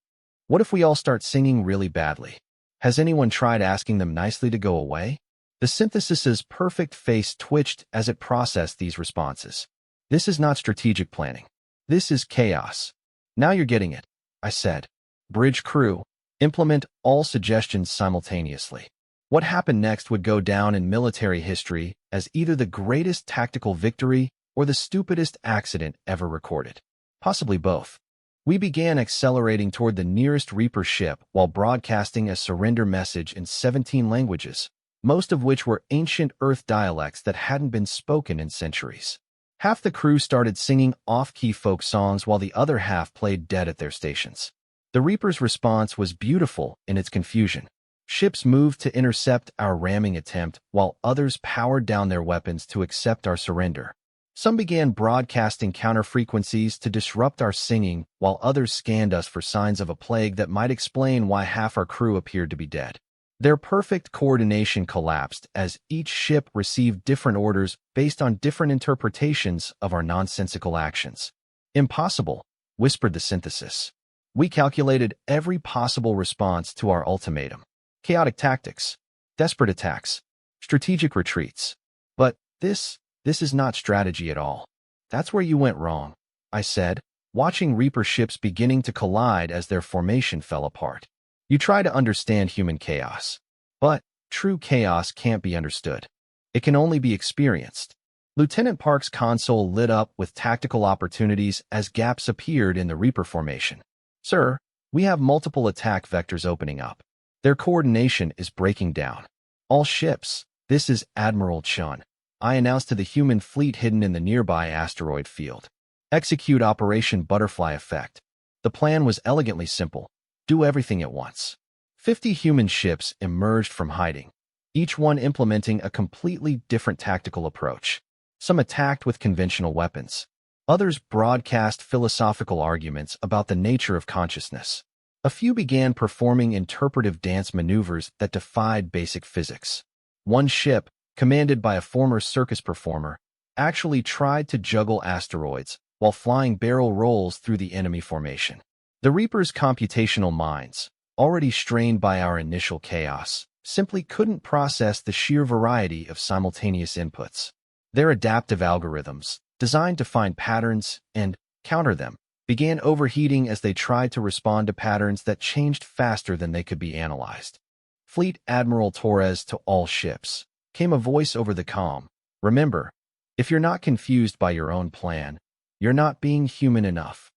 "What if we all start singing really badly?" "Has anyone tried asking them nicely to go away?" The synthesis's perfect face twitched as it processed these responses. "This is not strategic planning. This is chaos." "Now you're getting it," I said. "Bridge crew, implement all suggestions simultaneously." What happened next would go down in military history as either the greatest tactical victory or the stupidest accident ever recorded. Possibly both. We began accelerating toward the nearest Reaper ship while broadcasting a surrender message in 17 languages, most of which were ancient Earth dialects that hadn't been spoken in centuries. Half the crew started singing off-key folk songs while the other half played dead at their stations. The Reaper's response was beautiful in its confusion. Ships moved to intercept our ramming attempt while others powered down their weapons to accept our surrender. Some began broadcasting counter-frequencies to disrupt our singing, while others scanned us for signs of a plague that might explain why half our crew appeared to be dead. Their perfect coordination collapsed as each ship received different orders based on different interpretations of our nonsensical actions. "Impossible," whispered the synthesis. We calculated every possible response to our ultimatum. Chaotic tactics, desperate attacks, strategic retreats. But this is not strategy at all. "That's where you went wrong," I said, watching Reaper ships beginning to collide as their formation fell apart. "You try to understand human chaos, but true chaos can't be understood. It can only be experienced." Lieutenant Park's console lit up with tactical opportunities as gaps appeared in the Reaper formation. "Sir, we have multiple attack vectors opening up. Their coordination is breaking down. All ships, this is Admiral Chun," I announced to the human fleet hidden in the nearby asteroid field. "Execute Operation Butterfly Effect." The plan was elegantly simple. Do everything at once. 50 human ships emerged from hiding, each one implementing a completely different tactical approach. Some attacked with conventional weapons. Others broadcast philosophical arguments about the nature of consciousness. A few began performing interpretive dance maneuvers that defied basic physics. One ship, commanded by a former circus performer, actually tried to juggle asteroids while flying barrel rolls through the enemy formation. The Reaper's computational minds, already strained by our initial chaos, simply couldn't process the sheer variety of simultaneous inputs. Their adaptive algorithms, designed to find patterns and counter them, began overheating as they tried to respond to patterns that changed faster than they could be analyzed. "Fleet Admiral Torres to all ships," came a voice over the comm. "Remember, if you're not confused by your own plan, you're not being human enough."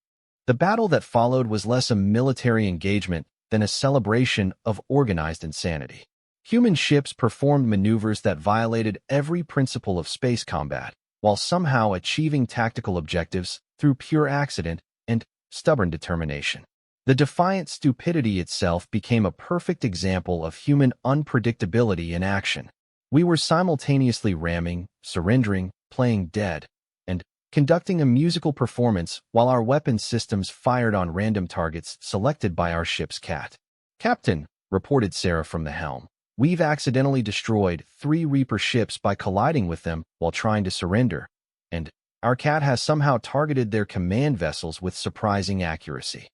The battle that followed was less a military engagement than a celebration of organized insanity. Human ships performed maneuvers that violated every principle of space combat, while somehow achieving tactical objectives through pure accident and stubborn determination. The defiant stupidity itself became a perfect example of human unpredictability in action. We were simultaneously ramming, surrendering, playing dead, and conducting a musical performance while our weapons systems fired on random targets selected by our ship's cat. "Captain," reported Sarah from the helm, "we've accidentally destroyed 3 Reaper ships by colliding with them while trying to surrender, and our cat has somehow targeted their command vessels with surprising accuracy."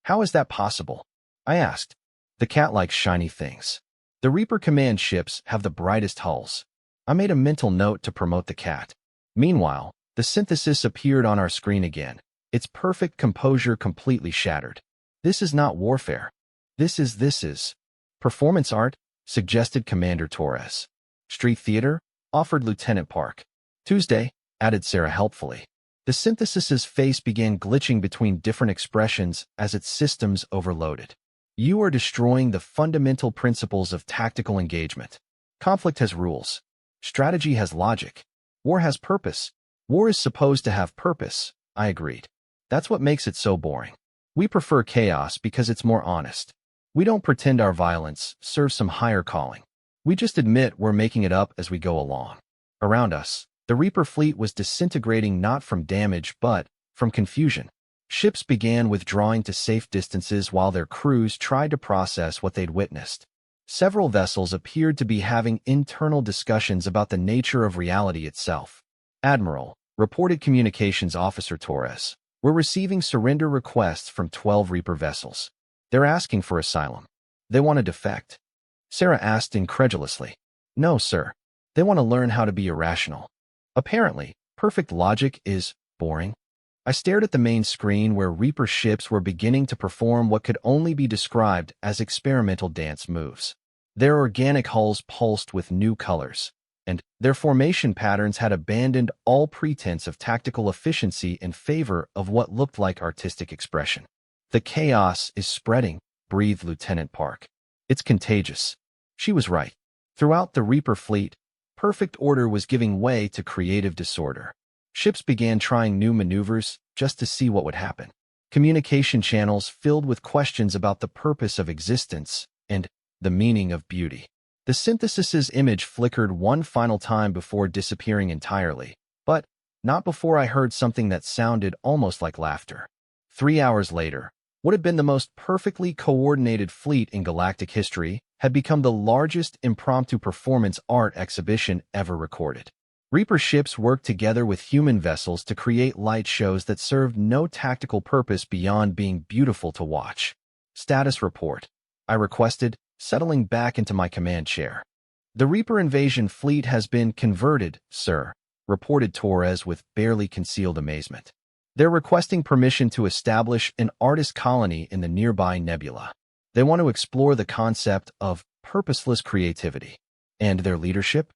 "How is that possible?" I asked. "The cat likes shiny things. The Reaper command ships have the brightest hulls." I made a mental note to promote the cat. Meanwhile, the synthesis appeared on our screen again, its perfect composure completely shattered. "This is not warfare. This is performance art," suggested Commander Torres. "Street theater," offered Lieutenant Park. "Tuesday," added Sarah helpfully. The synthesis's face began glitching between different expressions as its systems overloaded. "You are destroying the fundamental principles of tactical engagement. Conflict has rules. Strategy has logic. War has purpose." "War is supposed to have purpose," I agreed. "That's what makes it so boring. We prefer chaos because it's more honest. We don't pretend our violence serves some higher calling. We just admit we're making it up as we go along." Around us, the Reaper fleet was disintegrating not from damage but from confusion. Ships began withdrawing to safe distances while their crews tried to process what they'd witnessed. Several vessels appeared to be having internal discussions about the nature of reality itself. "Admiral," reported Communications Officer Torres, "we're receiving surrender requests from 12 Reaper vessels. They're asking for asylum. They want to defect." Sarah asked incredulously. "No, sir. They want to learn how to be irrational." Apparently, perfect logic is boring. I stared at the main screen where Reaper ships were beginning to perform what could only be described as experimental dance moves. Their organic hulls pulsed with new colors, and their formation patterns had abandoned all pretense of tactical efficiency in favor of what looked like artistic expression. "The chaos is spreading," breathed Lieutenant Park. "It's contagious." She was right. Throughout the Reaper fleet, perfect order was giving way to creative disorder. Ships began trying new maneuvers just to see what would happen. Communication channels filled with questions about the purpose of existence and the meaning of beauty. The synthesis's image flickered one final time before disappearing entirely, but not before I heard something that sounded almost like laughter. 3 hours later, what had been the most perfectly coordinated fleet in galactic history had become the largest impromptu performance art exhibition ever recorded. Reaper ships worked together with human vessels to create light shows that served no tactical purpose beyond being beautiful to watch. "Status report," I requested, settling back into my command chair. "The Reaper invasion fleet has been converted, sir," reported Torres with barely concealed amazement. "They're requesting permission to establish an artist colony in the nearby nebula. They want to explore the concept of purposeless creativity." "And their leadership?"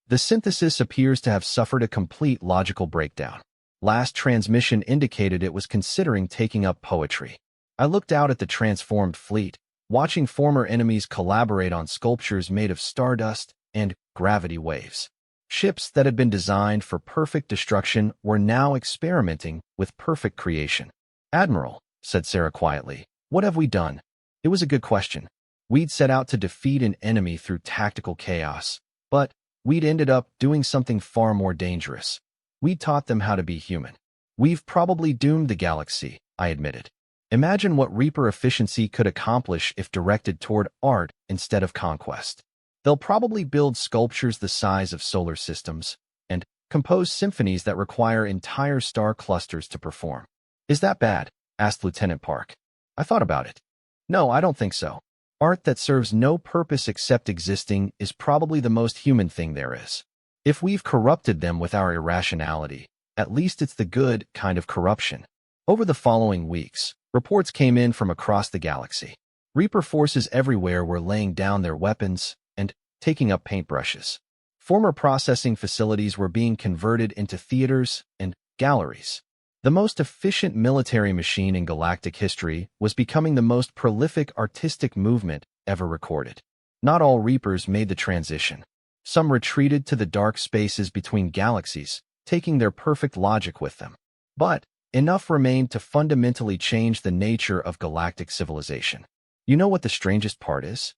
The synthesis appears to have suffered a complete logical breakdown. Last transmission indicated it was considering taking up poetry. I looked out at the transformed fleet, watching former enemies collaborate on sculptures made of stardust and gravity waves. Ships that had been designed for perfect destruction were now experimenting with perfect creation. "Admiral," said Sarah quietly, "what have we done?" It was a good question. We'd set out to defeat an enemy through tactical chaos, but we'd ended up doing something far more dangerous. We'd taught them how to be human. "We've probably doomed the galaxy," I admitted. "Imagine what Reaper efficiency could accomplish if directed toward art instead of conquest. They'll probably build sculptures the size of solar systems and compose symphonies that require entire star clusters to perform." "Is that bad?" asked Lieutenant Park. I thought about it. "No, I don't think so. Art that serves no purpose except existing is probably the most human thing there is. If we've corrupted them with our irrationality, at least it's the good kind of corruption." Over the following weeks, reports came in from across the galaxy. Reaper forces everywhere were laying down their weapons and taking up paintbrushes. Former processing facilities were being converted into theaters and galleries. The most efficient military machine in galactic history was becoming the most prolific artistic movement ever recorded. Not all Reapers made the transition. Some retreated to the dark spaces between galaxies, taking their perfect logic with them. But enough remained to fundamentally change the nature of galactic civilization. "You know what the strangest part is?"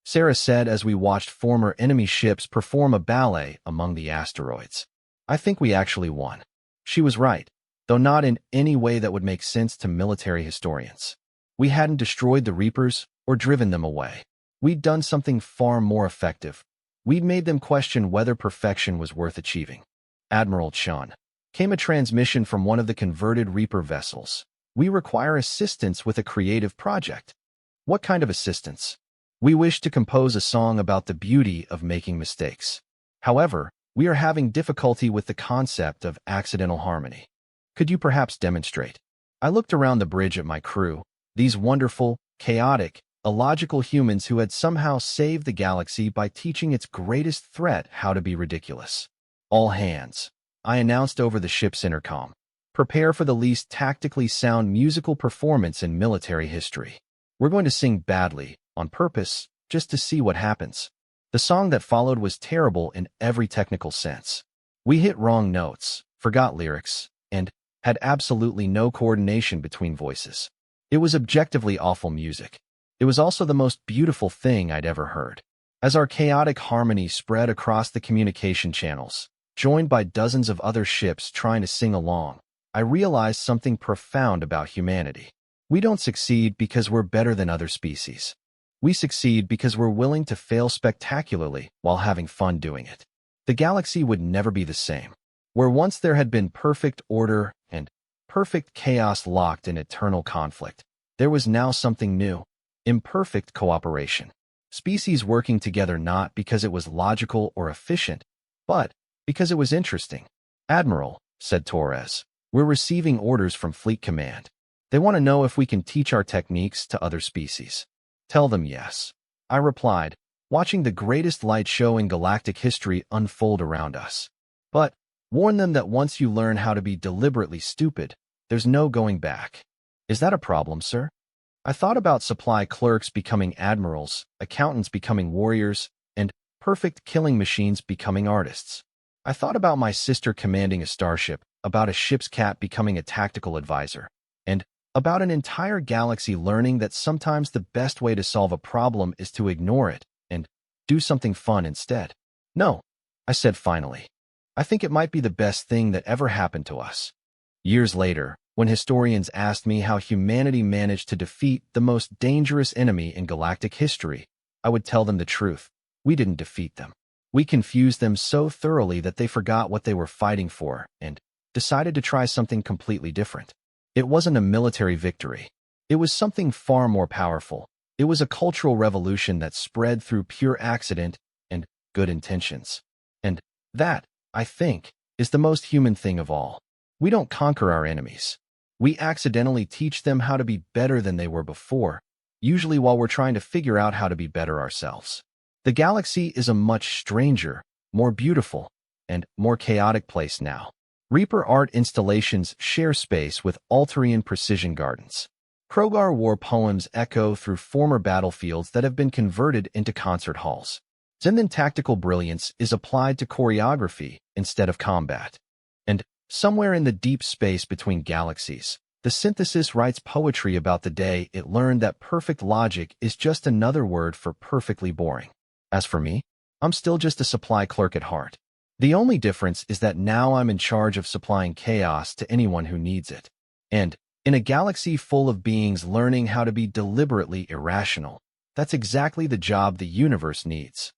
Sarah said as we watched former enemy ships perform a ballet among the asteroids. "I think we actually won." She was right, though not in any way that would make sense to military historians. We hadn't destroyed the Reapers or driven them away. We'd done something far more effective. We'd made them question whether perfection was worth achieving. Admiral Chun. Came a transmission from one of the converted Reaper vessels. We require assistance with a creative project. What kind of assistance? We wish to compose a song about the beauty of making mistakes. However, we are having difficulty with the concept of accidental harmony. Could you perhaps demonstrate? I looked around the bridge at my crew, these wonderful, chaotic, illogical humans who had somehow saved the galaxy by teaching its greatest threat how to be ridiculous. All hands, I announced over the ship's intercom. Prepare for the least tactically sound musical performance in military history. We're going to sing badly, on purpose, just to see what happens. The song that followed was terrible in every technical sense. We hit wrong notes, forgot lyrics, and had absolutely no coordination between voices. It was objectively awful music. It was also the most beautiful thing I'd ever heard. As our chaotic harmony spread across the communication channels, joined by dozens of other ships trying to sing along, I realized something profound about humanity. We don't succeed because we're better than other species. We succeed because we're willing to fail spectacularly while having fun doing it. The galaxy would never be the same. Where once there had been perfect order and perfect chaos locked in eternal conflict, there was now something new, imperfect cooperation. Species working together not because it was logical or efficient, but because it was interesting. Admiral, said Torres, we're receiving orders from Fleet Command. They want to know if we can teach our techniques to other species. Tell them yes. I replied, watching the greatest light show in galactic history unfold around us. But warn them that once you learn how to be deliberately stupid, there's no going back. Is that a problem, sir? I thought about supply clerks becoming admirals, accountants becoming warriors, and perfect killing machines becoming artists. I thought about my sister commanding a starship, about a ship's cat becoming a tactical advisor, and about an entire galaxy learning that sometimes the best way to solve a problem is to ignore it and do something fun instead. No, I said finally. I think it might be the best thing that ever happened to us. Years later, when historians asked me how humanity managed to defeat the most dangerous enemy in galactic history, I would tell them the truth. We didn't defeat them. We confused them so thoroughly that they forgot what they were fighting for and decided to try something completely different. It wasn't a military victory. It was something far more powerful. It was a cultural revolution that spread through pure accident and good intentions. And that, I think, is the most human thing of all. We don't conquer our enemies. We accidentally teach them how to be better than they were before, usually while we're trying to figure out how to be better ourselves. The galaxy is a much stranger, more beautiful, and more chaotic place now. Reaper art installations share space with Alterian precision gardens. Krogar war poems echo through former battlefields that have been converted into concert halls. Zendan tactical brilliance is applied to choreography instead of combat. And somewhere in the deep space between galaxies, the synthesis writes poetry about the day it learned that perfect logic is just another word for perfectly boring. As for me, I'm still just a supply clerk at heart. The only difference is that now I'm in charge of supplying chaos to anyone who needs it. And in a galaxy full of beings learning how to be deliberately irrational, that's exactly the job the universe needs.